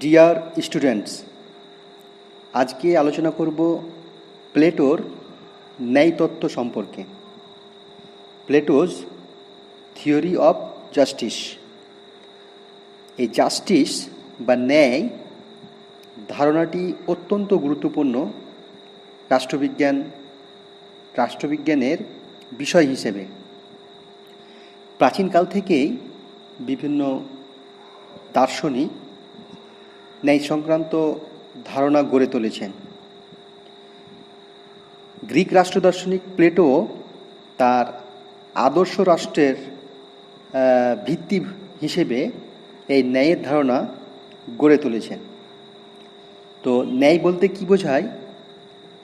Dear students, আজকে আলোচনা করব প্লেটোর ন্যায়তত্ত্ব সম্পর্কে। প্লেটোজ থিওরি অফ জাস্টিস। এই জাস্টিস বা ন্যায় ধারণাটি অত্যন্ত গুরুত্বপূর্ণ রাষ্ট্রবিজ্ঞানের বিষয় হিসেবে। প্রাচীনকাল থেকেই বিভিন্ন দার্শনিক ন্যায় সংক্রান্ত ধারণা গড়ে তুলেছেন। গ্রিক রাষ্ট্রদার্শনিক প্লেটো তার আদর্শ রাষ্ট্রের ভিত্তি হিসেবে এই ন্যায়ের ধারণা গড়ে তুলেছেন। তো ন্যায় বলতে কী বোঝায়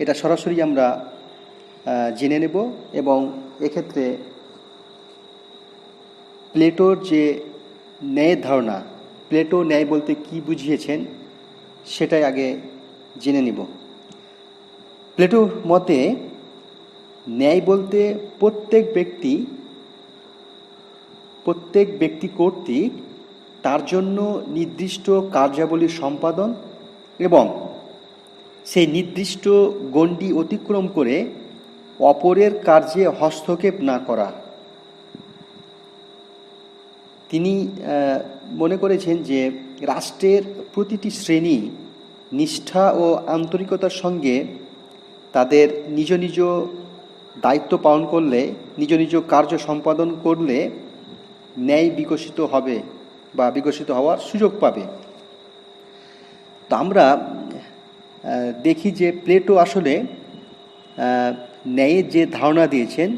এটা সরাসরি আমরা জেনে নেব, এবং এক্ষেত্রে প্লেটোর যে ন্যায়ের ধারণা, প্লেটো ন্যায় বলতে কী বুঝিয়েছেন সেটাই আগে জেনে নিব। প্লেটোর মতে ন্যায় বলতে প্রত্যেক ব্যক্তি কর্তৃক তার জন্য নির্দিষ্ট কার্যাবলী সম্পাদন এবং সেই নির্দিষ্ট গণ্ডি অতিক্রম করে অপরের কার্যে হস্তক্ষেপ না করা। তিনি মনে করেছেন যে রাষ্ট্রের প্রতিটি শ্রেণী নিষ্ঠা ও আন্তরিকতার সঙ্গে তাদের নিজ নিজ দায়িত্ব পালন করলে, নিজ নিজ কার্য সম্পাদন করলে ন্যায় বিকশিত হবে বা বিকশিত হওয়ার সুযোগ পাবে। তো আমরা দেখি যে প্লেটো আসলে ন্যায়ের যে ধারণা দিয়েছেন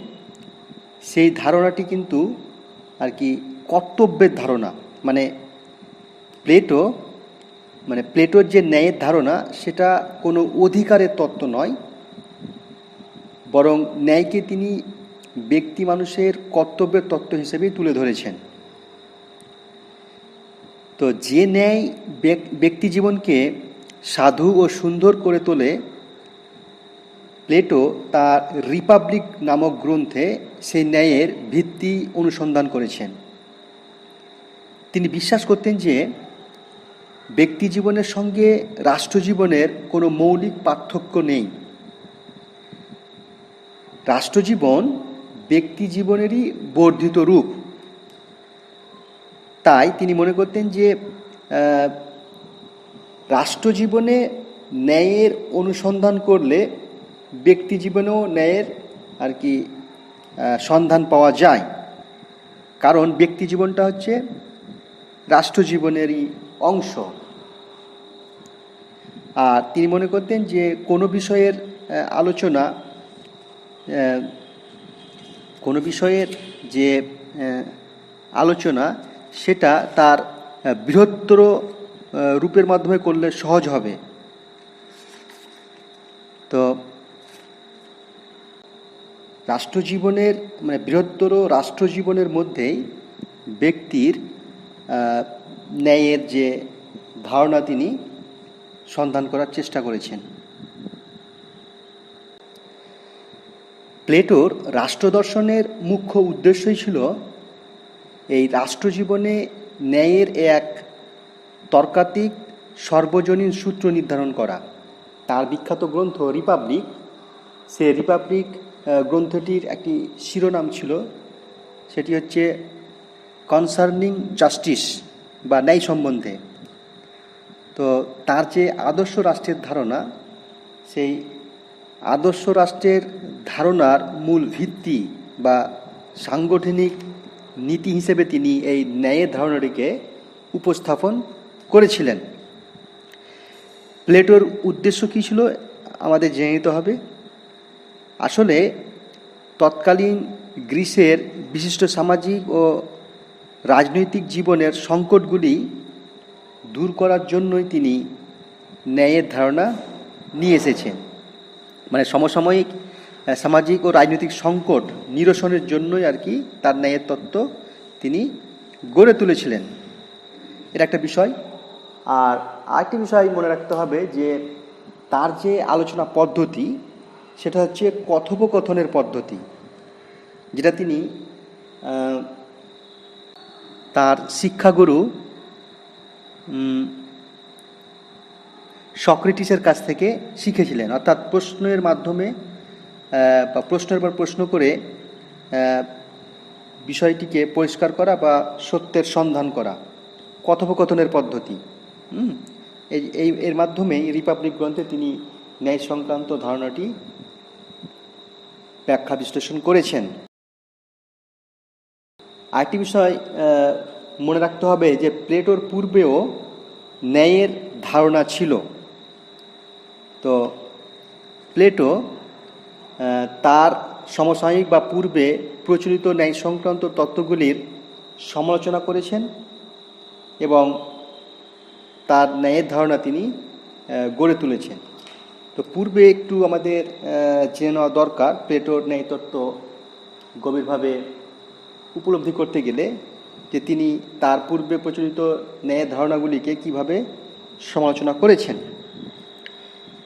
সেই ধারণাটি কিন্তু আর কি কর্তব্যের ধারণা। প্লেটোর যে ন্যায়ের ধারণা সেটা কোনো অধিকারের তত্ত্ব নয়, বরং ন্যায়কে তিনি ব্যক্তি মানুষের কর্তব্যের তত্ত্ব হিসেবেই তুলে ধরেছেন। তো যে ন্যায় ব্যক্তি জীবনকে সাধু ও সুন্দর করে তোলে, প্লেটো তার রিপাবলিক নামক গ্রন্থে সেই ন্যায়ের ভিত্তি অনুসন্ধান করেছেন। তিনি বিশ্বাস করতেন যে ব্যক্তি জীবনের সঙ্গে রাষ্ট্রজীবনের কোনো মৌলিক পার্থক্য নেই। রাষ্ট্রজীবন ব্যক্তি জীবনেরই বর্ধিত রূপ। তাই তিনি মনে করতেন যে রাষ্ট্রজীবনে ন্যায়ের অনুসন্ধান করলে ব্যক্তি জীবনেও ন্যায়ের আর কি সন্ধান পাওয়া যায়, কারণ ব্যক্তি জীবনটা হচ্ছে রাষ্ট্রজীবনেরই অংশ। আর তিনি মনে করতেন যে কোনো বিষয়ের আলোচনা সেটা তার বৃহত্তর রূপের মাধ্যমে করলে সহজ হবে। তো রাষ্ট্রজীবনের বৃহত্তর রাষ্ট্রজীবনের মধ্যেই ব্যক্তির ন্যায়ের যে ধারণা তিনি সন্ধান করার চেষ্টা করেছেন। প্লেটোর রাষ্ট্রদর্শনের মুখ্য উদ্দেশ্যই ছিল এই রাষ্ট্রজীবনে ন্যায়ের এক তর্কাতীত সর্বজনীন সূত্র নির্ধারণ করা। তার বিখ্যাত গ্রন্থ রিপাবলিক, সে রিপাবলিক গ্রন্থটির একটি শিরোনাম ছিল, সেটি হচ্ছে কনসার্নিং জাস্টিস বা ন্যায় সম্বন্ধে। তো তার যে আদর্শ রাষ্ট্রের ধারণা, সেই আদর্শ রাষ্ট্রের ধারণার মূল ভিত্তি বা সাংগঠনিক নীতি হিসেবে তিনি এই ন্যায়ের ধারণাটিকে উপস্থাপন করেছিলেন। প্লেটোর উদ্দেশ্য কী ছিল আমাদের জেনে নিতে হবে। আসলে তৎকালীন গ্রিসের বিশিষ্ট সামাজিক ও রাজনৈতিক জীবনের সংকটগুলি দূর করার জন্যই তিনি ন্যায়ের ধারণা নিয়ে এসেছেন। সমসাময়িক সামাজিক ও রাজনৈতিক সংকট নিরসনের জন্যই আর কি তার ন্যায়ের তত্ত্ব তিনি গড়ে তুলেছিলেন। এটা একটা বিষয়। আর আরেকটি বিষয় মনে রাখতে হবে যে তার যে আলোচনা পদ্ধতি সেটা হচ্ছে কথোপকথনের পদ্ধতি, যেটা তিনি তার শিক্ষাগুরু সক্রেটিসের কাছ থেকে শিখেছিলেন, অর্থাৎ প্রশ্নের মাধ্যমে বা প্রশ্নের পর প্রশ্ন করে বিষয়টিকে পরিষ্কার করা বা সত্যের সন্ধান করা, কথোপকথনের পদ্ধতি। এর মাধ্যমেই রিপাবলিক গ্রন্থে তিনি ন্যায় সংক্রান্ত ধারণাটি ব্যাখ্যা বিশ্লেষণ করেছেন। আরেকটি বিষয় মনে রাখতে হবে যে প্লেটোর পূর্বেও ন্যায়ের ধারণা ছিল। তো প্লেটো তার সমসাময়িক বা পূর্বে প্রচলিত ন্যায় সংক্রান্ত তত্ত্বগুলির সমালোচনা করেছেন এবং তার ন্যায়ের ধারণা তিনি গড়ে তুলেছেন। তো পূর্বে একটু আমাদের জেনে নেওয়া দরকার প্লেটোর ন্যায় তত্ত্ব গভীরভাবে উপলব্ধি করতে গেলে যে তিনি তার পূর্বে প্রচলিত ন্যায়ের ধারণাগুলিকে কিভাবে সমালোচনা করেছেন।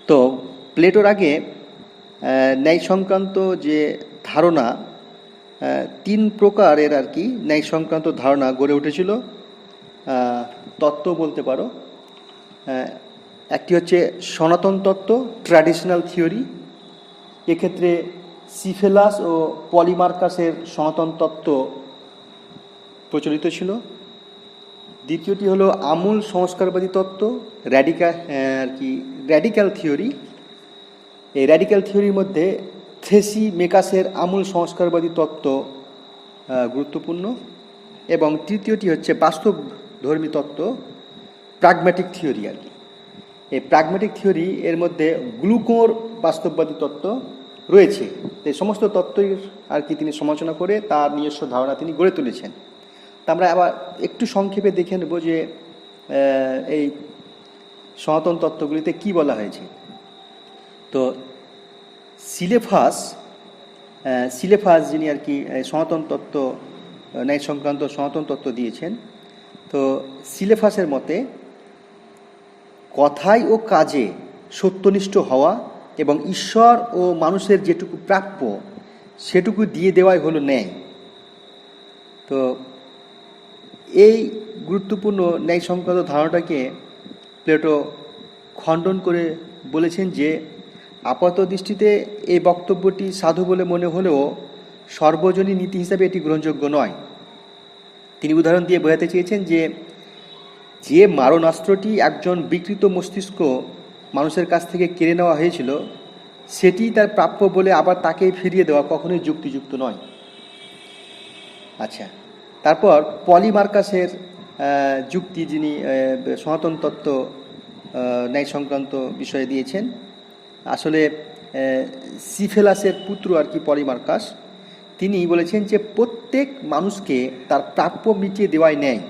তো প্লেটোর আগে ন্যায় সংক্রান্ত যে ধারণা, তিন প্রকারের আর কি ন্যায় সংক্রান্ত ধারণা গড়ে উঠেছিল, তত্ত্ব বলতে পারো। একটি হচ্ছে সনাতন তত্ত্ব, ট্র্যাডিশনাল থিওরি। এক্ষেত্রে সিফেলাস ও পলিমার্কাসের সনাতন তত্ত্ব প্রচলিত ছিল। দ্বিতীয়টি হলো আমূল সংস্কারবাদী তত্ত্ব, র্যাডিক্যাল থিওরি। এই র্যাডিক্যাল থিওরির মধ্যে থ্রেসিমেকাসের আমূল সংস্কারবাদী তত্ত্ব গুরুত্বপূর্ণ। এবং তৃতীয়টি হচ্ছে বাস্তবধর্মী তত্ত্ব, প্রাগম্যাটিক থিওরি আর কি। এই প্রাগম্যাটিক থিওরি এর মধ্যে গ্লুকোর বাস্তববাদী তত্ত্ব রয়েছে। এই সমস্ত তত্ত্বই আর কি তিনি সমালোচনা করে তার নিজস্ব ধারণা তিনি গড়ে তুলেছেন। তা আমরা আবার একটু সংক্ষেপে দেখে নেব যে এই সনাতন তত্ত্বগুলিতে কি বলা হয়েছে। তো সিলেফাস যিনি আর কি সনাতন তত্ত্ব, ন্যায় সংক্রান্ত সনাতন তত্ত্ব দিয়েছেন, তো সিলেফাসের মতে কথায় ও কাজে সত্যনিষ্ঠ হওয়া এবং ঈশ্বর ও মানুষের যেটুকু প্রাপ্য সেটুকু দিয়ে দেওয়াই হলো ন্যায়। তো এই গুরুত্বপূর্ণ ন্যায় সংক্রান্ত ধারণাটাকে প্লেটো খণ্ডন করে বলেছেন যে আপাত দৃষ্টিতে এই বক্তব্যটি সাধু বলে মনে হলেও সর্বজনীন নীতি হিসাবে এটি গ্রহণযোগ্য নয়। তিনি উদাহরণ দিয়ে বোঝাতে চেয়েছেন যে মারণাস্ত্রটি একজন বিকৃত মস্তিষ্ক মানুষের কাছ থেকে কেড়ে নেওয়া হয়েছিল সেটি তার প্রাপ্য বলে আবার তাকেই ফিরিয়ে দেওয়া কখনোই যুক্তিযুক্ত নয়। আচ্ছা, তারপর পলিমার্কাসের যুক্তি, যিনি সনাতন তত্ত্ব ন্যায় সংক্রান্ত বিষয়ে দিয়েছেন। আসলে সিফেলাসের পুত্র আর কি পলিমার্কাস, তিনি বলেছেন যে প্রত্যেক মানুষকে তার প্রাপ্য মিটিয়ে দেওয়াই ন্যায়।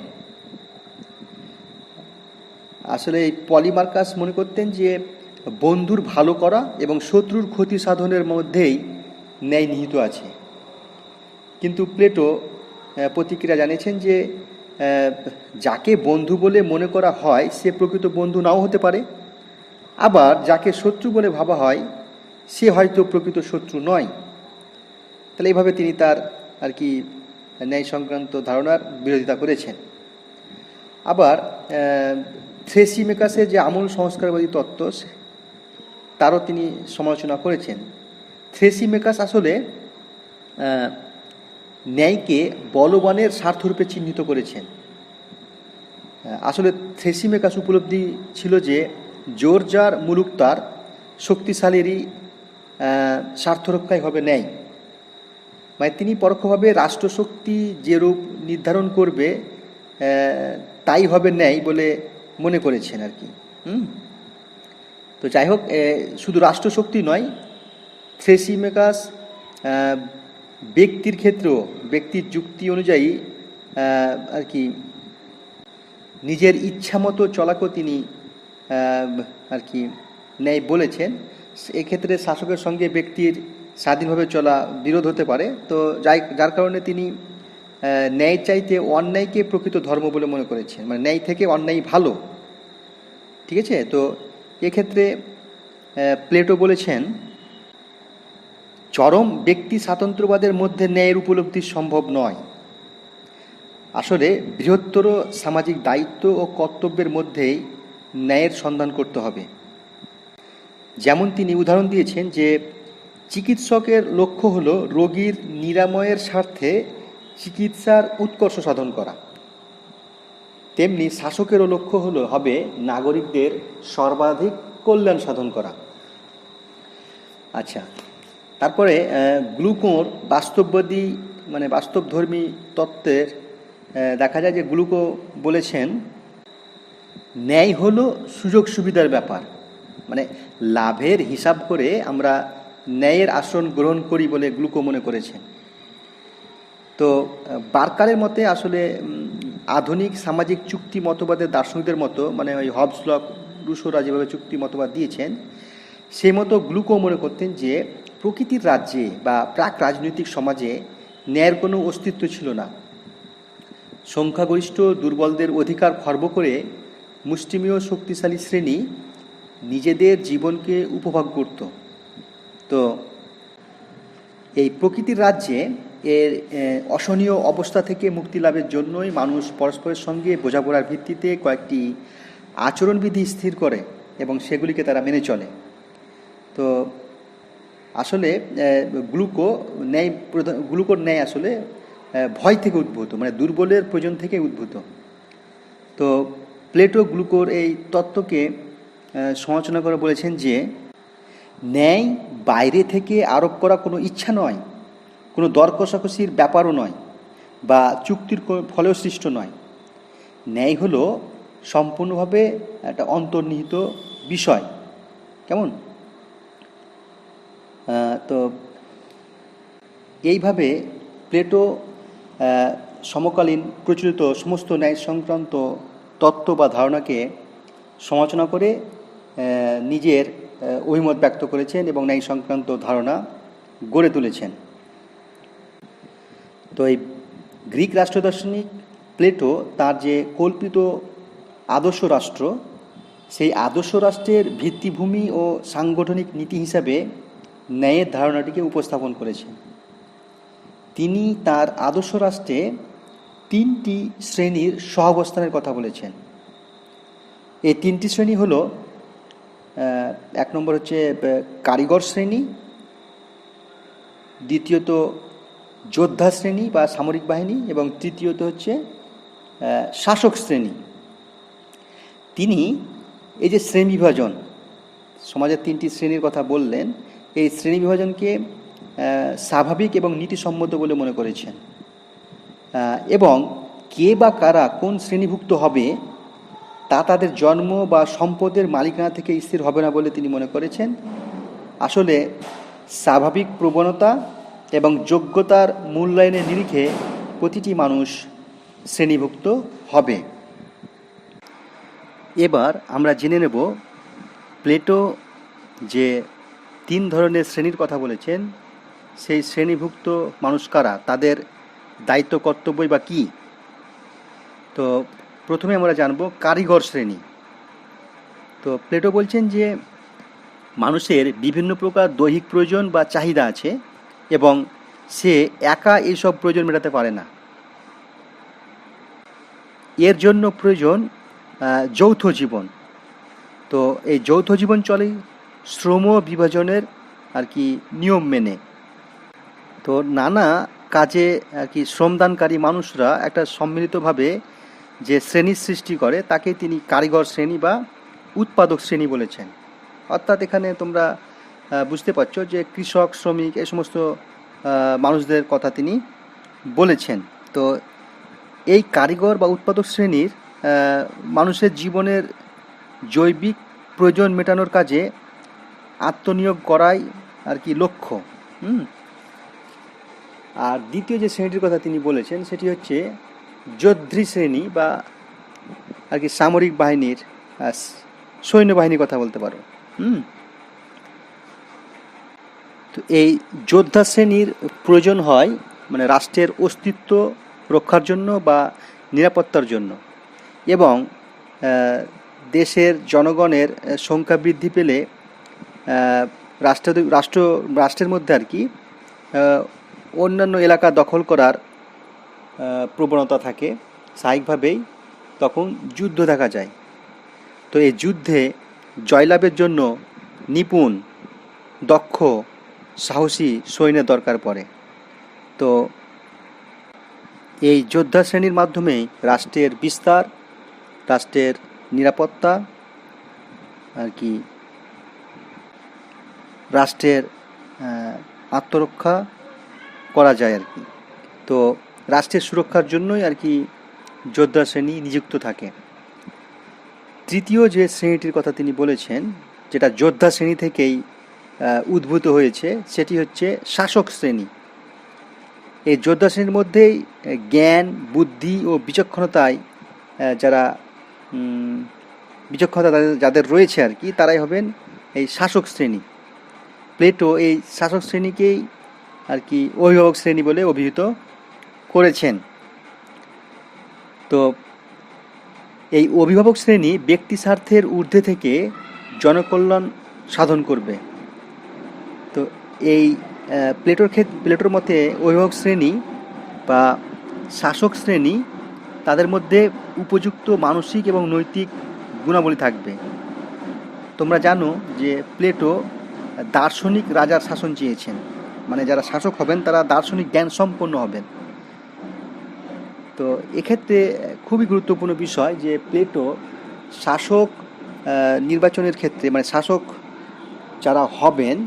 আসলে এই পলিমার্কাস মনে করতেন যে বন্ধুর ভালো করা এবং শত্রুর ক্ষতি সাধনের মধ্যেই ন্যায় নিহিত আছে। কিন্তু প্লেটো প্রতিক্রিয়া জানিয়েছেন যে যাকে বন্ধু বলে মনে করা হয় সে প্রকৃত বন্ধু নাও হতে পারে, আবার যাকে শত্রু বলে ভাবা হয় সে হয়তো প্রকৃত শত্রু নয়। তাহলে এইভাবে তিনি তার আর কি ন্যায় সংক্রান্ত ধারণার বিরোধিতা করেছেন। আবার থ্রেসিমেকাসের যে আমূল সংস্কারবাদী তত্ত্ব তারও তিনি সমালোচনা করেছেন। থ্রেসিমেকাস আসলে ন্যায়কে বলবানের স্বার্থরূপে চিহ্নিত করেছেন। আসলে থ্রেসিমেকাস উপলব্ধি ছিল যে জোর যার মুলুক তার, শক্তিশালীরই স্বার্থরক্ষাই হবে ন্যায়। মানে তিনি পরোক্ষভাবে রাষ্ট্রশক্তি যে রূপ নির্ধারণ করবে তাই হবে ন্যায় বলে মনে করেছেন আর কি। তো যাই হোক, শুধু রাষ্ট্রশক্তি নয়, থ্রেসিমেকাস ব্যক্তির ক্ষেত্রেও ব্যক্তির যুক্তি অনুযায়ী আর কি নিজের ইচ্ছা মতো চলাকেও তিনি আর কি ন্যায় বলেছেন। এক্ষেত্রে শাসকের সঙ্গে ব্যক্তির স্বাধীনভাবে চলা বিরোধ হতে পারে। তো যার কারণে তিনি ন্যায় চাইতে অন্যায়কে প্রকৃত ধর্ম বলে মনে করেছেন, মানে ন্যায় থেকে অন্যায় ভালো। ঠিক আছে, তো এক্ষেত্রে প্লেটো বলেছেন চরম ব্যক্তি স্বাতন্ত্র্যবাদের মধ্যে ন্যায়ের উপলব্ধি সম্ভব নয়। আসলে বৃহত্তর সামাজিক দায়িত্ব ও কর্তব্যের মধ্যেই ন্যায়ের সন্ধান করতে হবে। যেমন তিনি উদাহরণ দিয়েছেন যে চিকিৎসকের লক্ষ্য হলো রোগীর নিরাময়ের স্বার্থে চিকিৎসার উৎকর্ষ সাধন করা, তেমনি শাসকেরও লক্ষ্য হবে নাগরিকদের সর্বাধিক কল্যাণ সাধন করা। আচ্ছা, তারপরে গ্লুকোর বাস্তববাদী মানে বাস্তবধর্মী তত্ত্বের দেখা যায় যে গ্লুকো বলেছেন ন্যায় হলো সুযোগ সুবিধার ব্যাপার, মানে লাভের হিসাব করে আমরা ন্যায়ের আচরণ গ্রহণ করি বলে গ্লুকো মনে করেছেন। তো বার্কারের মতে আসলে আধুনিক সামাজিক চুক্তি মতবাদের দার্শনিকদের মতো, মানে ওই হবস লক রুশোরা যেভাবে চুক্তি মতবাদ দিয়েছেন সেই মতো গ্লুকো মনে করতেন যে প্রকৃতির রাজ্যে বা প্রাক রাজনৈতিক সমাজে ন্যায়ের কোনো অস্তিত্ব ছিল না। সংখ্যাগরিষ্ঠ দুর্বলদের অধিকার খর্ব করে মুষ্টিমেয় শক্তিশালী শ্রেণী নিজেদের জীবনকে উপভোগ করত। তো এই প্রকৃতির রাজ্যে এর অসহনীয় অবস্থা থেকে মুক্তি লাভের জন্যই মানুষ পরস্পরের সঙ্গে বোঝাপড়ার ভিত্তিতে কয়েকটি আচরণবিধি স্থির করে এবং সেগুলিকে তারা মেনে চলে। তো আসলে গ্লুকোর ন্যায় আসলে ভয় থেকে উদ্ভূত, মানে দুর্বলের প্রয়োজন থেকে উদ্ভূত। তো প্লেটো গ্লুকোর এই তত্ত্বকে সমালোচনা করে বলেছেন যে ন্যায় বাইরে থেকে আরোপ করা কোনো ইচ্ছা নয়, কোনো দর কষাকষির ব্যাপারও নয়, বা চুক্তির ফলেও সৃষ্ট নয়। ন্যায় হলো সম্পূর্ণভাবে একটা অন্তর্নিহিত বিষয়। কেমন? তো এইভাবে প্লেটো সমকালীন প্রচলিত সমস্ত ন্যায় সংক্রান্ত তত্ত্ব বা ধারণাকে সমালোচনা করে নিজের অভিমত ব্যক্ত করেছেন এবং ন্যায় সংক্রান্ত ধারণা গড়ে তুলেছেন। তো এই গ্রিক রাষ্ট্র দার্শনিক প্লেটো তার যে কল্পিত আদর্শ রাষ্ট্র, সেই আদর্শ রাষ্ট্রের ভিত্তিভূমি ও সাংগঠনিক নীতি হিসাবে ন্যায়ের ধারণাটিকে উপস্থাপন করেছেন। তিনি তার আদর্শ রাষ্ট্রে 3টি শ্রেণীর সহাবস্থানের কথা বলেছেন। এই 3টি শ্রেণী হলো, 1 নম্বর হচ্ছে কারিগর শ্রেণী, দ্বিতীয়ত যোদ্ধা শ্রেণী বা সামরিক বাহিনী, এবং তৃতীয়ত হচ্ছে শাসক শ্রেণী। তিনি এই যে শ্রেণী বিভাজন, সমাজের 3টি শ্রেণীর কথা বললেন, এই শ্রেণী বিভাজনকে স্বাভাবিক এবং নীতিসম্মত বলে মনে করেছেন, এবং কে বা কারা কোন শ্রেণীভুক্ত হবে তা তাদের জন্ম বা সম্পদের মালিকানা থেকে স্থির হবে না বলে তিনি মনে করেছেন। আসলে স্বাভাবিক প্রবণতা এবং যোগ্যতার মূল্যায়নের নিরিখে প্রতিটি মানুষ শ্রেণীভুক্ত হবে। এবার আমরা জেনে নেব প্লেটো যে 3 ধরনের শ্রেণীর কথা বলেছেন, সেই শ্রেণীভুক্ত মানুষ কারা, তাদের দায়িত্ব কর্তব্যই বা কী। তো প্রথমে আমরা জানব কারিগর শ্রেণী। তো প্লেটো বলছেন যে মানুষের বিভিন্ন প্রকার দৈহিক প্রয়োজন বা চাহিদা আছে এবং সে একা এইসব প্রয়োজন মেটাতে পারে না। এর জন্য প্রয়োজন যৌথ জীবন। তো এই যৌথ জীবন চলে শ্রম বিভাজনের নিয়ম মেনে। তো নানা কাজে শ্রমদানকারী মানুষরা একটা সম্মিলিতভাবে যে শ্রেণীর সৃষ্টি করে তাকে তিনি কারিগর শ্রেণী বা উৎপাদক শ্রেণী বলেছেন। অর্থাৎ এখানে তোমরা বুঝতে পারছো যে কৃষক, শ্রমিক, এই সমস্ত মানুষদের কথা তিনি বলেছেন। তো এই কারিগর বা উৎপাদক শ্রেণীর মানুষের জীবনের জৈবিক প্রয়োজন মেটানোর কাজে আত্মনিয়োগ করাই লক্ষ্য। আর দ্বিতীয় যে শ্রেণীটির কথা তিনি বলেছেন সেটি হচ্ছে যোদ্ধৃ শ্রেণী বা সামরিক বাহিনীর সৈন্যবাহিনীর কথা বলতে পারো। তো এই যোদ্ধা শ্রেণীর প্রয়োজন হয় মানে রাষ্ট্রের অস্তিত্ব রক্ষার জন্য বা নিরাপত্তার জন্য, এবং দেশের জনগণের সংখ্যা বৃদ্ধি পেলে রাষ্ট্রের মধ্যে অন্যান্য এলাকা দখল করার প্রবণতা থাকে, স্বাভাবিকভাবেই তখন যুদ্ধ দেখা যায়। তো এই যুদ্ধে জয়লাভের জন্য নিপুণ, দক্ষ, সাহসী সৈন্যের দরকার পড়ে। তো এই যোদ্ধা শ্রেণীর মাধ্যমেই রাষ্ট্রের বিস্তার, রাষ্ট্রের নিরাপত্তা আর কি, রাষ্ট্রের আত্মরক্ষা করা যায় আর কি। তো রাষ্ট্রের সুরক্ষার জন্যই আর কি যোদ্ধা শ্রেণী নিযুক্ত থাকে। তৃতীয় যে শ্রেণীটির কথা তিনি বলেছেন, যেটা যোদ্ধা শ্রেণী থেকেই উদ্ভূত হয়েছে, সেটি হচ্ছে শাসক শ্রেণী। এই যোদ্ধা শ্রেণীর মধ্যেই জ্ঞান, বুদ্ধি ও বিচক্ষণতায় যারা বিচক্ষণতা যাদের রয়েছে আর কি, তারাই হবেন এই শাসক শ্রেণী। প্লেটো এই শাসক শ্রেণীকেই আর কি অভিভাবক শ্রেণী বলে অভিহিত করেছেন। তো এই অভিভাবক শ্রেণী ব্যক্তি স্বার্থের ঊর্ধ্বে থেকে জনকল্যাণ সাধন করবে। তো এই প্লেটোর মতে অভিভাবক শ্রেণী বা শাসক শ্রেণী, তাদের মধ্যে উপযুক্ত মানসিক এবং নৈতিক গুণাবলী থাকবে। তোমরা জানো যে প্লেটো দার্শনিক রাজার শাসন চেয়েছেন, মানে যারা শাসক হবেন তারা দার্শনিক জ্ঞান সম্পন্ন হবেন। তো এক্ষেত্রে খুবই গুরুত্বপূর্ণ বিষয় যে প্লেটো শাসক নির্বাচনের ক্ষেত্রে, মানে শাসক যারা হবেন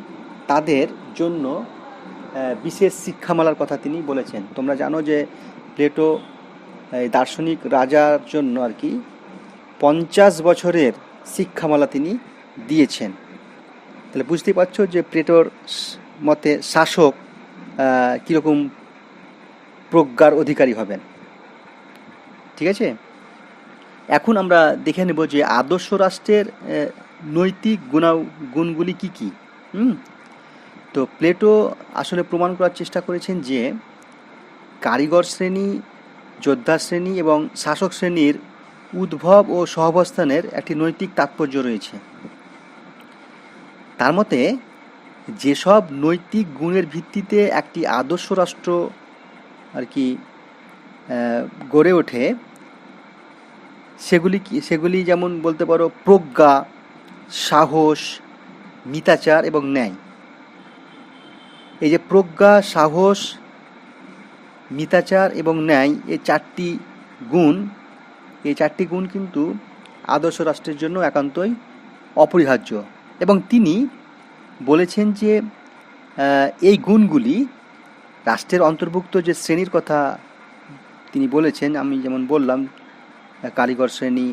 তাদের জন্য বিশেষ শিক্ষামালার কথা তিনি বলেছেন। তোমরা জানো যে প্লেটো দার্শনিক রাজার জন্য আর কি 50 বছরের শিক্ষামালা তিনি দিয়েছেন। তাহলে বুঝতেই পারছো যে প্লেটোর মতে শাসক কীরকম প্রজ্ঞার অধিকারী হবেন। ঠিক আছে, এখন আমরা দেখে নেব যে আদর্শ রাষ্ট্রের নৈতিক গুণগুলি কি কি। তো প্লেটো আসলে প্রমাণ করার চেষ্টা করেছেন যে কারিগর শ্রেণী, যোদ্ধা শ্রেণী এবং শাসক শ্রেণীর উদ্ভব ও সহাবস্থানের একটি নৈতিক তাৎপর্য রয়েছে। তার মতে যেসব নৈতিক গুণের ভিত্তিতে একটি আদর্শ রাষ্ট্র আর কি গড়ে ওঠে, সেগুলি যেমন বলতে পারো প্রজ্ঞা, সাহস, মিতাচার এবং ন্যায়। এই যে প্রজ্ঞা, সাহস, মিতাচার এবং ন্যায়, এই চারটি গুণ কিন্তু আদর্শ রাষ্ট্রের জন্য একান্তই অপরিহার্য। এবং তিনি বলেছেন যে এই গুণগুলি রাষ্ট্রের অন্তর্ভুক্ত যে শ্রেণীর কথা তিনি বলেছেন, আমি যেমন বললাম কারিগর শ্রেণী,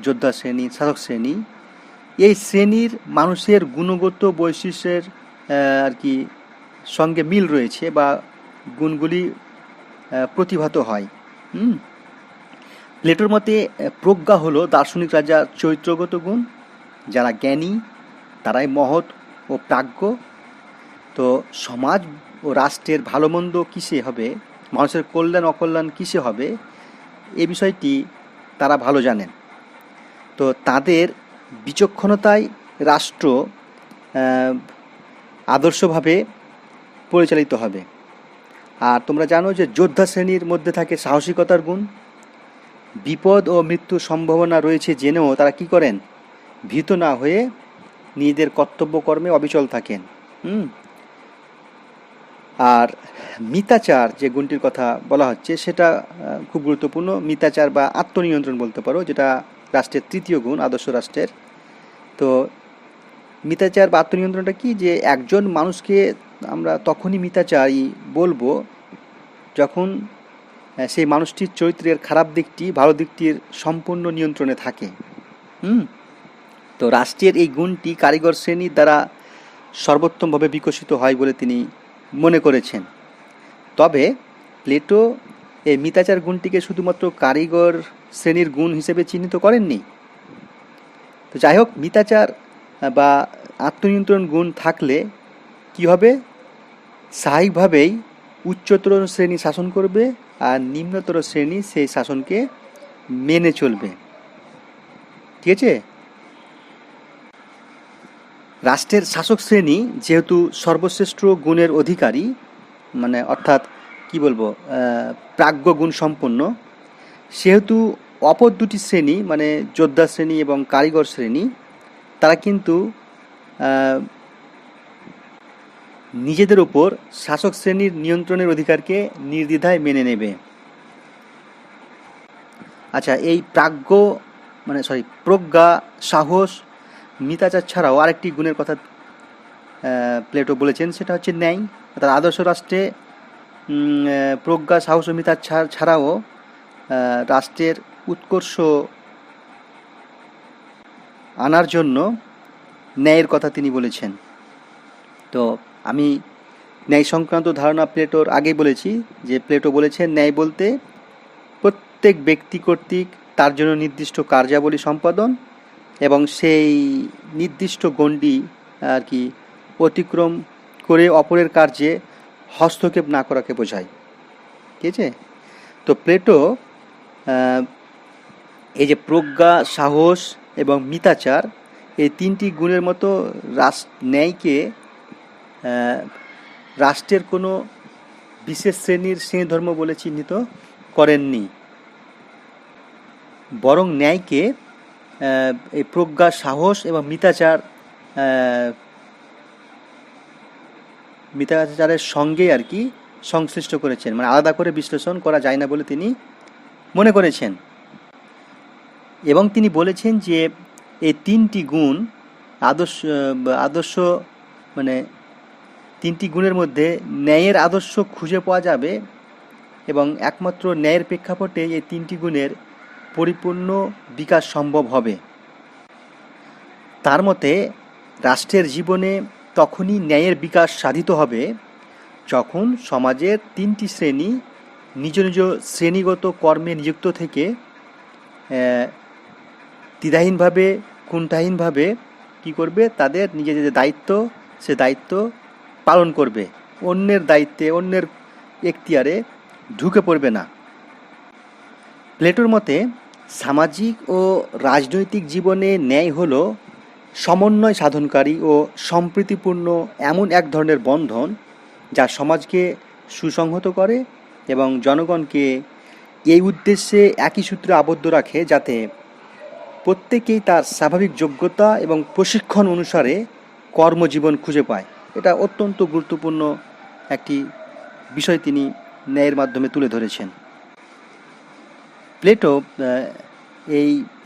যোদ্ধা শ্রেণী, শাসক শ্রেণী, এই শ্রেণীর মানুষের গুণগত বৈশিষ্ট্যের আর কি সঙ্গে মিল রয়েছে বা গুণগুলি প্রতিভাত হয়। প্লেটোর মতে প্রজ্ঞা হলো দার্শনিক রাজার চরিত্রগত গুণ। যারা জ্ঞানী তারাই মহৎ ও প্রাজ্ঞ। তো সমাজ ও রাষ্ট্রের ভালো মন্দ কিসে হবে, মানুষের কল্যাণ অকল্যাণ কিসে হবে, এ বিষয়টি তারা ভালো জানেন। তো তাদের বিচক্ষণতায় রাষ্ট্র আদর্শভাবে পরিচালিত হবে। আর তোমরা জানো যে যোদ্ধা শ্রেণীর মধ্যে থাকে সাহসিকতার গুণ। বিপদ ও মৃত্যুর সম্ভাবনা রয়েছে জেনেও তারা কি করেন, ভীত না হয়ে নিজেদের কর্তব্য কর্মে অবিচল থাকেন। আর মিতাচার যে গুণটির কথা বলা হচ্ছে সেটা খুব গুরুত্বপূর্ণ। মিতাচার বা আত্মনিয়ন্ত্রণ বলতে পারো, যেটা রাষ্ট্রের তৃতীয় গুণ আদর্শ রাষ্ট্রের। তো মিতাচার বা আত্মনিয়ন্ত্রণটা কি, যে একজন মানুষকে আমরা তখনই মিতাচারী বলবো যখন সেই মানুষটির চরিত্রের খারাপ দিকটি ভালো দিকটির সম্পূর্ণ নিয়ন্ত্রণে থাকে। তো রাষ্ট্রের এই গুণটি কারিগর শ্রেণীর দ্বারা সর্বোত্তমভাবে বিকশিত হয় বলে তিনি মনে করেছেন। তবে প্লেটো এই মিতাচার গুণটিকে শুধুমাত্র কারিগর শ্রেণীর গুণ হিসেবে চিহ্নিত করেননি। তো যাই হোক, মিতাচার বা আত্মনিয়ন্ত্রণ গুণ থাকলে কি হবে, স্বাভাবিকভাবেই উচ্চতর শ্রেণী শাসন করবে আর নিম্নতর শ্রেণী সেই শাসনকে মেনে চলবে। ঠিক আছে, রাষ্ট্রের শাসক শ্রেণী যেহেতু সর্বশ্রেষ্ঠ গুণের অধিকারী, মানে অর্থাৎ কি বলবো, প্রাজ্ঞ গুণ সম্পন্ন, সেহেতু অপর দুটি শ্রেণী মানে যোদ্ধা শ্রেণী এবং কারিগর শ্রেণী তারা কিন্তু আহ, নিজেদের উপর শাসক শ্রেণীর নিয়ন্ত্রণের অধিকারকে নির্দ্বিধায় মেনে নেবে। আচ্ছা, এই প্রজ্ঞা, সাহস, মিতাচার ছাড়াও আরেকটি গুণের কথা প্লেটো বলেছেন, সেটা হচ্ছে ন্যায়। অর্থাৎ আদর্শ রাষ্ট্রে প্রজ্ঞা, সাহস ও মিতাচার ছাড়াও রাষ্ট্রের উৎকর্ষ আনার জন্য ন্যায়ের কথা তিনি বলেছেন। তো আমি ন্যায় সংক্রান্ত ধারণা প্লেটোর আগেই বলেছি, যে প্লেটো বলেছেন ন্যায় বলতে প্রত্যেক ব্যক্তি কর্তৃক তার জন্য নির্দিষ্ট কার্যাবলী সম্পাদন এবং সেই নির্দিষ্ট গণ্ডি আর কি অতিক্রম করে অপরের কার্যে হস্তক্ষেপ না করাকে বোঝায়। ঠিক আছে? তো প্লেটো এই যে প্রজ্ঞা, সাহস এবং মিতাচার, এই তিনটি গুণের মতো ন্যায়কে রাষ্ট্রের কোনো বিশেষ শ্রেণীধর্ম বলে চিহ্নিত করেননি, বরং ন্যায়কে এই প্রজ্ঞা, সাহস এবং মিতাচারের সঙ্গে আর কি সংশ্লিষ্ট করেছেন, মানে আলাদা করে বিশ্লেষণ করা যায় না বলে তিনি মনে করেছেন। এবং তিনি বলেছেন যে এই তিনটি গুণ আদর্শ মানে তিনটি গুণের মধ্যে ন্যায়ের আদর্শ খুঁজে পাওয়া যাবে এবং একমাত্র ন্যায়ের প্রেক্ষাপটে এই তিনটি গুণের পরিপূর্ণ বিকাশ সম্ভব হবে। তার মতে রাষ্ট্রের জীবনে তখনই ন্যায়ের বিকাশ সাধিত হবে যখন সমাজের তিনটি শ্রেণী নিজ নিজ শ্রেণীগত কর্মে নিযুক্ত থেকে দ্বিধাহীনভাবে, কুণ্ঠাহীনভাবে কী করবে, তাদের নিজেদের যে দায়িত্ব, সে দায়িত্ব পালন করবে, অন্যের দায়িত্বে, অন্যের এখতিয়ারে ঢুকে পড়বে না। প্লেটোর মতে সামাজিক ও রাজনৈতিক জীবনে ন্যায় হল সমন্বয় সাধনকারী ও সম্প্রীতিপূর্ণ এমন এক ধরনের বন্ধন যা সমাজকে সুসংহত করে এবং জনগণকে এই উদ্দেশ্যে একই সূত্রে আবদ্ধ রাখে, যাতে প্রত্যেকেই তার স্বাভাবিক যোগ্যতা এবং প্রশিক্ষণ অনুসারে কর্মজীবন খুঁজে পায়। এটা অত্যন্ত গুরুত্বপূর্ণ একটি বিষয় তিনি ন্যায়ের মাধ্যমে তুলে ধরেছেন। প্লেটো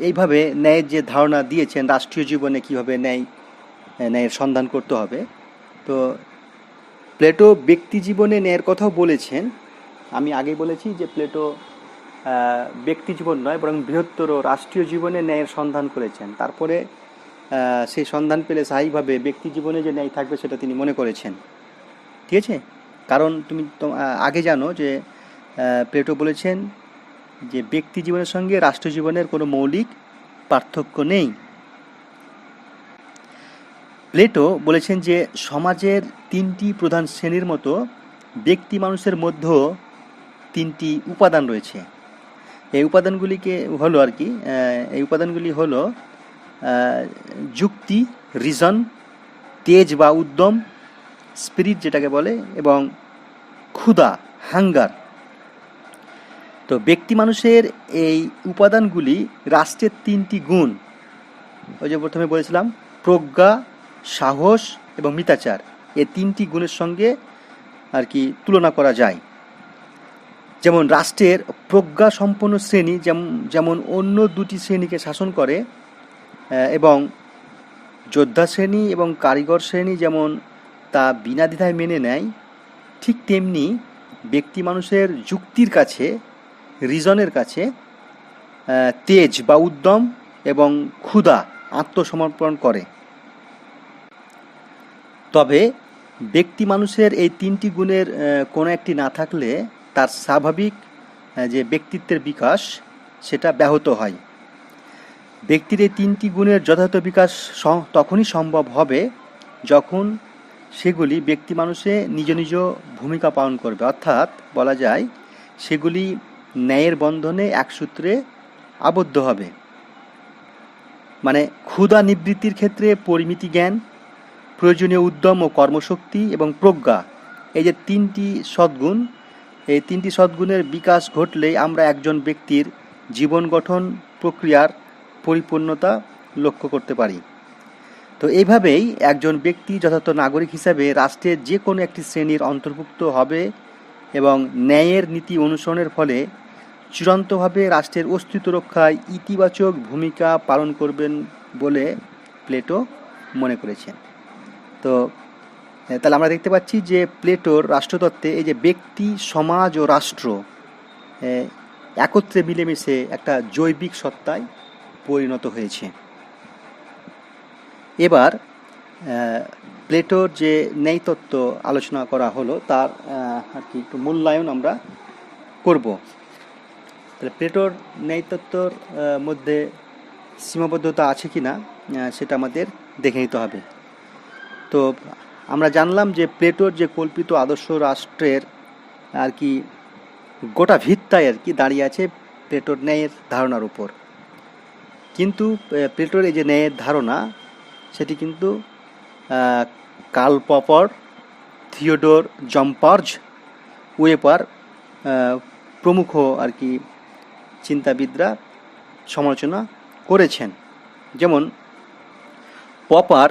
এইভাবে ন্যায়ের যে ধারণা দিয়েছেন, রাষ্ট্রীয় জীবনে কীভাবে ন্যায়ের সন্ধান করতে হবে। তো প্লেটো ব্যক্তি জীবনে ন্যায়ের কথাও বলেছেন। আমি আগেই বলেছি যে প্লেটো ব্যক্তি জীবন নয়, বরং বৃহত্তর রাষ্ট্রীয় জীবনে ন্যায়ের সন্ধান করেছেন। তারপরে সেই সন্ধান পেলে স্বাভাবিকভাবে ব্যক্তি জীবনে যে ন্যায় থাকবে সেটা তিনি মনে করেছেন। ঠিক আছে? কারণ তুমি আগে জানো যে প্লেটো বলেছেন যে ব্যক্তি জীবনের সঙ্গে রাষ্ট্র জীবনের কোনো মৌলিক পার্থক্য নেই। প্লেটো বলেছেন যে সমাজের তিনটি প্রধান শ্রেণীর মতো ব্যক্তি মানুষের মধ্যেও তিনটি উপাদান রয়েছে। এই উপাদানগুলি হলো যুক্তি, রিজন, তেজ বা উদ্যম, স্পিরিট যেটাকে বলে, এবং ক্ষুধা, হাঙ্গার। তো ব্যক্তি মানুষের এই উপাদানগুলি রাষ্ট্রের তিনটি গুণ, ওই যে প্রথমে বলেছিলাম প্রজ্ঞা, সাহস এবং মিতাচার, এই তিনটি গুণের সঙ্গে আর কি তুলনা করা যায়। যেমন রাষ্ট্রের প্রজ্ঞা সম্পন্ন শ্রেণী যেমন অন্য দুটি শ্রেণীকে শাসন করে, এবং যোদ্ধা শ্রেণী এবং কারিগর শ্রেণী যেমন তা বিনা দ্বিধায় মেনে নেয়, ঠিক তেমনি ব্যক্তি মানুষের যুক্তির কাছে, রিজনের কাছে তেজ বা উদ্যম এবং ক্ষুধা আত্মসমর্পণ করে। তবে ব্যক্তি মানুষের এই তিনটি গুণের কোনো একটি না থাকলে তার স্বাভাবিক যে ব্যক্তিত্বের বিকাশ সেটা ব্যাহত হয়। ব্যক্তির এই তিনটি গুণের যথাযথ বিকাশ তখনই সম্ভব হবে যখন সেগুলি ব্যক্তি মানুষে নিজ নিজ ভূমিকা পালন করবে, অর্থাৎ বলা যায় সেগুলি ন্যায়ের বন্ধনে এক সূত্রে আবদ্ধ হবে। মানে ক্ষুধা নিবৃত্তির ক্ষেত্রে পরিমিতি জ্ঞান, প্রয়োজনীয় উদ্যম ও কর্মশক্তি এবং প্রজ্ঞা, এই যে তিনটি সদ্গুণ, এই তিনটি সদ্গুণের বিকাশ ঘটলেই আমরা একজন ব্যক্তির জীবন গঠন প্রক্রিয়ার পরিপূর্ণতা লক্ষ্য করতে পারি। তো এইভাবেই একজন ব্যক্তি যথার্থ নাগরিক হিসাবে রাষ্ট্রের যে কোনো একটি শ্রেণীর অন্তর্ভুক্ত হবে এবং ন্যায়ের নীতি অনুসরণের ফলে চূড়ান্তভাবে রাষ্ট্রের অস্তিত্ব রক্ষায় ইতিবাচক ভূমিকা পালন করবেন বলে প্লেটো মনে করেছেন। তো তাহলে আমরা দেখতে পাচ্ছি যে প্লেটোর রাষ্ট্রতত্ত্বে এই যে ব্যক্তি, সমাজ ও রাষ্ট্র একত্রে মিলেমিশে একটা জৈবিক সত্তায় পরিণত হয়েছে। এবার প্লেটোর যে ন্যায়তত্ত্ব আলোচনা করা হলো তার আর কি একটু মূল্যায়ন আমরা করব। তাহলে প্লেটোর ন্যায়তত্ত্বর মধ্যে সীমাবদ্ধতা আছে কি না সেটা আমাদের দেখে নিতে হবে। তো আমরা জানলাম যে প্লেটোর যে কল্পিত আদর্শ রাষ্ট্রের আর কি গোটা ভিত্তায় আর কি দাঁড়িয়ে আছে প্লেটোর ন্যায়ের ধারণার উপর। কিন্তু প্লেটোর এই যে ন্যায়ের ধারণা সেটি কিন্তু কার্ল পপার, থিওডোর জম্পার্জ, ওয়েপার প্রমুখ আর কি চিন্তাবিদরা সমালোচনা করেছেন। যেমন পপার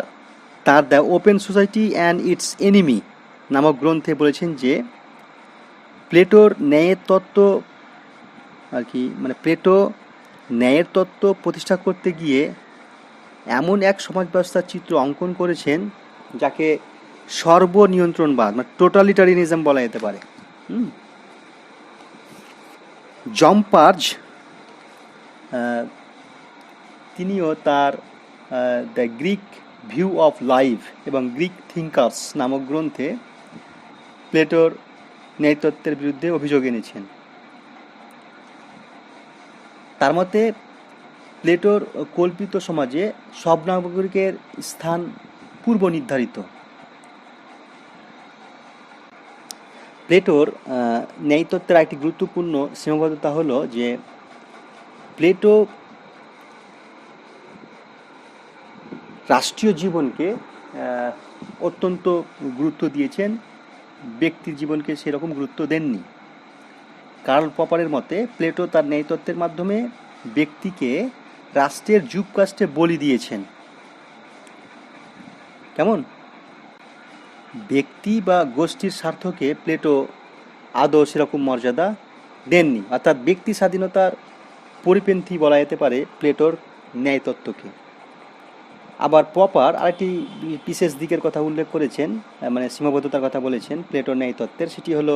তার the open society and its enemy নামক গ্রন্থে বলেছেন যে প্লেটোর ন্যায়ের তত্ত্ব আর কি মানে প্লেটো ন্যায়ের তত্ত্ব প্রতিষ্ঠা করতে গিয়ে এমন এক সমাজ ব্যবস্থার চিত্র অঙ্কন করেছেন যাকে সর্বনিয়ন্ত্রণবাদ মানে টোটালিটারিয়ানিজম বলা যেতে পারে। জম্পার্জ তিনিও তার the Greek view of life এবং গ্রিক থিঙ্কার্স নামক গ্রন্থে প্লেটোর ন্যায়তত্ত্বের বিরুদ্ধে অভিযোগ এনেছেন। তার মতে প্লেটোর কল্পিত সমাজে সব নাগরিকের স্থান পূর্ব নির্ধারিত। প্লেটোর ন্যায়তত্ত্বের একটি গুরুত্বপূর্ণ সীমাবদ্ধতা হলো যে প্লেটো রাষ্ট্রীয় জীবনকে অত্যন্ত গুরুত্ব দিয়েছেন, ব্যক্তির জীবনকে সেরকম গুরুত্ব দেননি। কার্ল পপারের মতে প্লেটো তার ন্যায়তত্ত্বের মাধ্যমে ব্যক্তিকে রাষ্ট্রের যুগকাষ্টে বলি দিয়েছেন। কেমন? ব্যক্তি বা গোষ্ঠীর স্বার্থকে প্লেটো আদৌ সেরকম মর্যাদা দেননি, অর্থাৎ ব্যক্তি স্বাধীনতার পরিপন্থী বলা যেতে পারে প্লেটোর ন্যায়তত্ত্বকে। আবার পপার আরেকটি বিশেষ দিকের কথা উল্লেখ করেছেন, মানে সীমাবদ্ধতার কথা বলেছেন প্লেটোর ন্যায়তত্ত্বের, সেটি হলো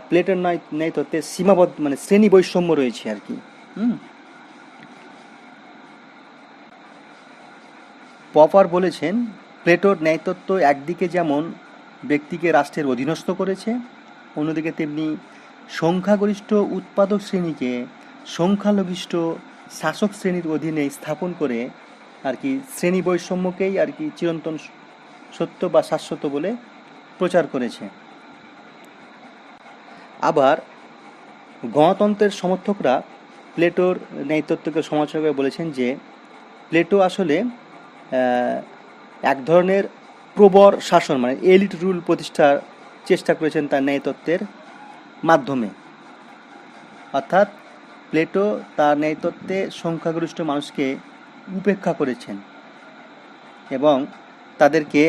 প্লেটোর ন্যায়তত্ত্বের সীমাবদ্ধ মানে শ্রেণী বৈষম্য রয়েছে আর কি। পপার বলেছেন প্লেটোর ন্যায়তত্ত্ব একদিকে যেমন ব্যক্তিকে রাষ্ট্রের অধীনস্থ করেছে, অন্যদিকে তেমনি সংখ্যাগরিষ্ঠ উৎপাদক শ্রেণীকে সংখ্যালঘিষ্ঠ শাসক শ্রেণীর অধীনে স্থাপন করে আর কি শ্রেণী বৈষম্যকেই আর কি চিরন্তন সত্য বা শাশ্বত বলে প্রচার করেছে। আবার গণতন্ত্রের সমর্থকরা প্লেটোর ন্যায়তত্ত্বকে সমালোচনা করে বলেছেন যে প্লেটো আসলে এক ধরনের প্রবর শাসন মানে এলিট রুল প্রতিষ্ঠার চেষ্টা করেছেন তার ন্যায়তত্ত্বের মাধ্যমে। অর্থাৎ প্লেটো তার ন্যায়তত্ত্বে সংখ্যাগরিষ্ঠ মানুষকে উপেক্ষা করেছেন এবং তাদেরকে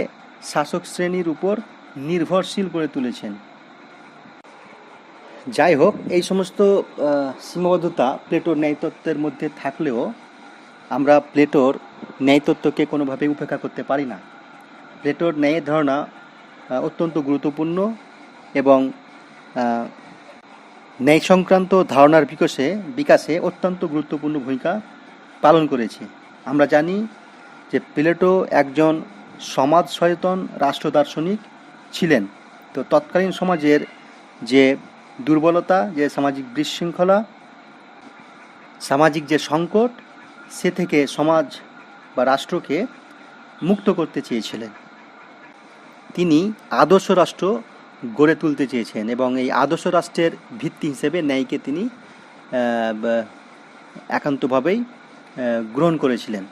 শাসক শ্রেণীর উপর নির্ভরশীল করে তুলেছেন। যাই হোক, এই সমস্ত সীমাবদ্ধতা প্লেটোর ন্যায়তত্ত্বের মধ্যে থাকলেও আমরা প্লেটোর ন্যায়তত্ত্বকে কোনোভাবে উপেক্ষা করতে পারি না। প্লেটোর ন্যায়ের ধারণা অত্যন্ত গুরুত্বপূর্ণ এবং ন্যায় সংক্রান্ত ধারণার বিকাশে অত্যন্ত গুরুত্বপূর্ণ ভূমিকা পালন করেছে। আমরা জানি যে প্লেটো একজন সমাজ সচেতন রাষ্ট্র দার্শনিক ছিলেন। তো তৎকালীন সমাজের যে দুর্বলতা, যে সামাজিক বিশৃঙ্খলা, সামাজিক যে সংকট, সে থেকে সমাজ বা রাষ্ট্রকে মুক্ত করতে চেয়েছিলেন। তিনি আদর্শ রাষ্ট্র গড়ে তুলতে চেয়েছেন এবং এই আদর্শ রাষ্ট্রের ভিত্তি হিসেবে ন্যায়কে তিনি একান্তভাবেই গ্রহণ করেছিলেন।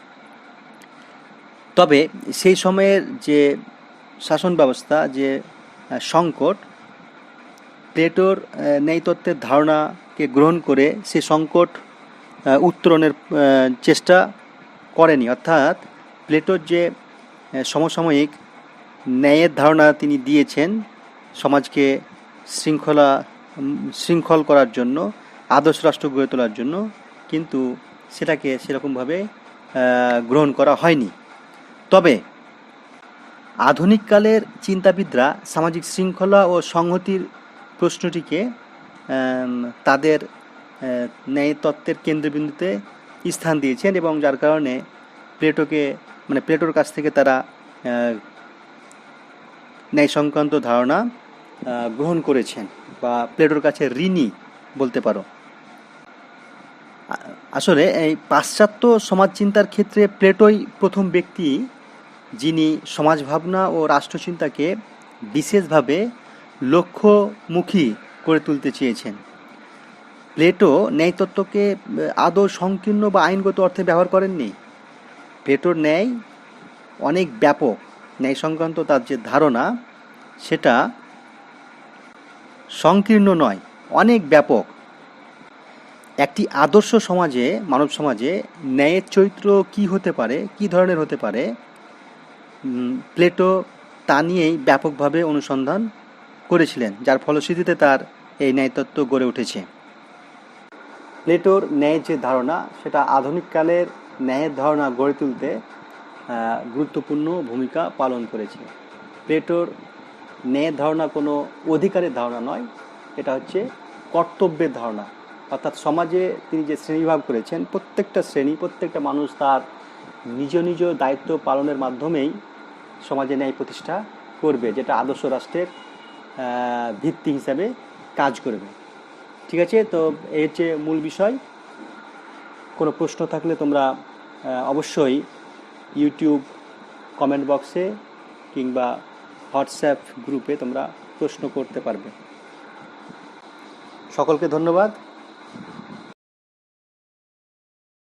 তবে সেই সময়ের যে শাসন ব্যবস্থা, যে সংকট, প্লেটোর ন্যায়তত্ত্বের ধারণাকে গ্রহণ করে সে সংকট উত্তরণের চেষ্টা করেনি। অর্থাৎ প্লেটোর যে সমসাময়িক ন্যায়ের ধারণা তিনি দিয়েছেন সমাজকে শৃঙ্খল করার জন্য, আদর্শ রাষ্ট্র গড়ে তোলার জন্য, কিন্তু সেটাকে সেরকমভাবে গ্রহণ করা হয়নি। তবে আধুনিককালের চিন্তাবিদরা সামাজিক শৃঙ্খলা ও সংহতির প্রশ্নটিকে তাদের ন্যায় তত্ত্বের কেন্দ্রবিন্দুতে স্থান দিয়েছেন, এবং যার কারণে প্লেটোর কাছ থেকে তারা ন্যায় সংক্রান্ত ধারণা গ্রহণ করেছেন, বা প্লেটোর কাছে ঋণী বলতে পারো। আসলে এই পাশ্চাত্য সমাজচিন্তার ক্ষেত্রে প্লেটোই প্রথম ব্যক্তি যিনি সমাজ ভাবনা ও রাষ্ট্রচিন্তাকে বিশেষভাবে লক্ষ্যমুখী করে তুলতে চেয়েছেন। প্লেটো ন্যায়তত্ত্বকে আদৌ সংকীর্ণ বা আইনগত অর্থে ব্যবহার করেননি। প্লেটোর ন্যায় অনেক ব্যাপক, ন্যায় সংক্রান্ত তার যে ধারণা সেটা সংকীর্ণ নয়, অনেক ব্যাপক। একটি আদর্শ সমাজে, মানব সমাজে ন্যায়ের চরিত্র কি হতে পারে, কি ধরনের হতে পারে, প্লেটো তা নিয়েই ব্যাপকভাবে অনুসন্ধান করেছিলেন, যার ফলশ্রুতিতে তার এই ন্যায়তত্ত্ব গড়ে উঠেছে। প্লেটোর ন্যায়ের যে ধারণা সেটা আধুনিককালের ন্যায়ের ধারণা গড়ে তুলতে গুরুত্বপূর্ণ ভূমিকা পালন করেছে। প্লেটোর ন্যায়ের ধারণা কোনো অধিকারের ধারণা নয়, এটা হচ্ছে কর্তব্যের ধারণা। অর্থাৎ সমাজে তিনি যে শ্রেণীভাগ করেছেন, প্রত্যেকটা শ্রেণী, প্রত্যেকটা মানুষ তার নিজ নিজ দায়িত্ব পালনের মাধ্যমেই সমাজে ন্যায় প্রতিষ্ঠা করবে, যেটা আদর্শ রাষ্ট্রের ভিত্তি হিসাবে কাজ করবে। ঠিক আছে, তো এই হচ্ছে মূল বিষয়। কোনো প্রশ্ন থাকলে তোমরা অবশ্যই ইউটিউব কমেন্ট বক্সে কিংবা হোয়াটসঅ্যাপ গ্রুপে তোমরা প্রশ্ন করতে পারবে। সকলকে ধন্যবাদ।